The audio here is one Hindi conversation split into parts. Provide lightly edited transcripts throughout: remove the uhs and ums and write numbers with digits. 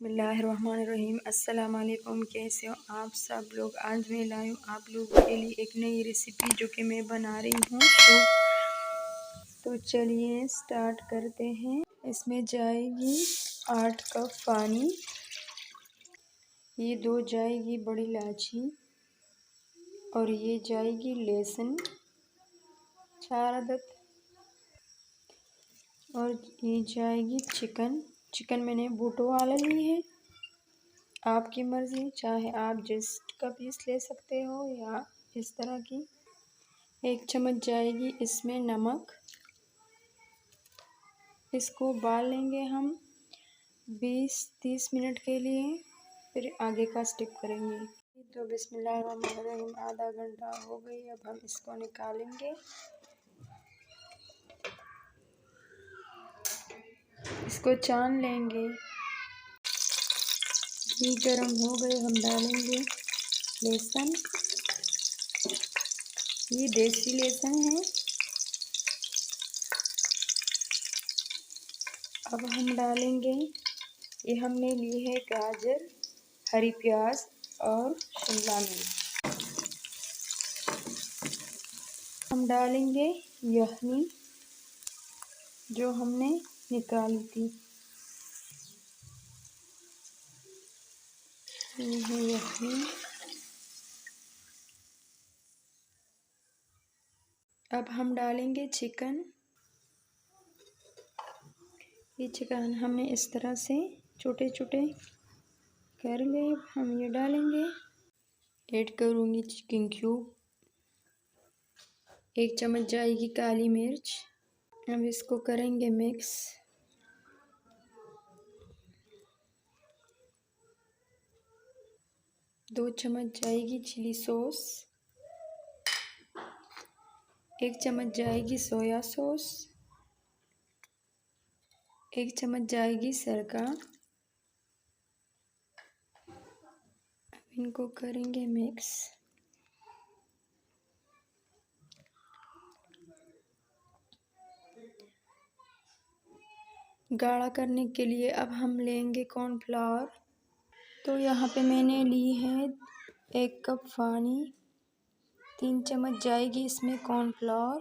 बिस्मिल्लाहिर्रहमानिर्रहीम। अस्सलाम वालेकुम। कैसे हो आप सब लोग? आज मैं लाई हूँ आप लोगों के लिए एक नई रेसिपी जो कि मैं बना रही हूँ तो चलिए स्टार्ट करते हैं। इसमें जाएगी 8 कप पानी, ये 2 जाएगी बड़ी इलायची और ये जाएगी लहसुन 4 अदद और ये जाएगी चिकन मैंने बूटो वाला ली है। आपकी मर्ज़ी, चाहे आप जिस का पीस ले सकते हो या इस तरह की। 1 चम्मच जाएगी इसमें नमक। इसको उबाल लेंगे हम 20-30 मिनट के लिए, फिर आगे का स्टेप करेंगे। तो बिस्मिल्लाहिर्रहमानिर्रहीम, आधा घंटा हो गई। अब हम इसको निकालेंगे। इसको छान लेंगे। घी गरम हो गए, हम डालेंगे लहसुन। ये देसी लहसुन है। अब हम डालेंगे, ये हमने ली है गाजर, हरी प्याज और शिमला मिर्च। हम डालेंगे यखनी जो हमने निकाली थी, ये है यखनी। अब हम डालेंगे चिकन। ये चिकन हमने इस तरह से छोटे छोटे कर ले। हम ये डालेंगे। ऐड करूँगी चिकन क्यूब। 1 चम्मच जाएगी काली मिर्च। अब इसको करेंगे मिक्स। दो चम्मच जाएगी चिली सॉस। 1 चम्मच जाएगी सोया सॉस। 1 चम्मच जाएगी सिरका। अब इनको करेंगे मिक्स। गाढ़ा करने के लिए अब हम लेंगे कॉर्नफ्लावर। तो यहाँ पे मैंने ली है 1 कप पानी। 3 चम्मच जाएगी इसमें कॉर्नफ्लावर।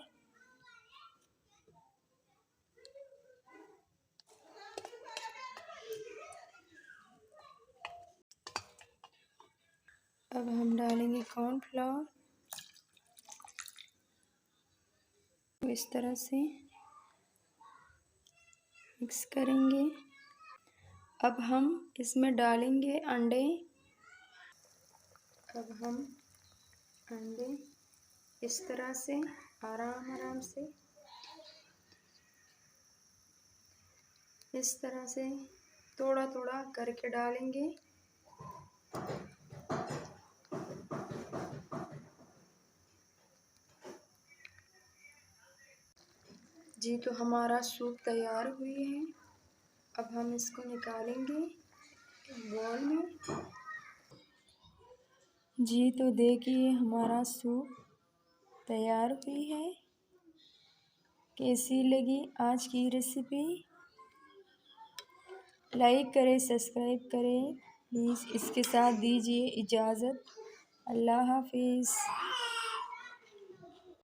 अब हम डालेंगे कॉर्नफ्लावर इस तरह से मिक्स करेंगे। अब हम इसमें डालेंगे अंडे। अब हम अंडे इस तरह से आराम से इस तरह से थोड़ा थोड़ा करके डालेंगे। जी, तो हमारा सूप तैयार हुई है। अब हम इसको निकालेंगे बाउल में। जी, तो देखिए हमारा सूप तैयार हुई है। कैसी लगी आज की रेसिपी? लाइक करें, सब्सक्राइब करें प्लीज़। इसके साथ दीजिए इजाज़त। अल्लाह हाफिज़।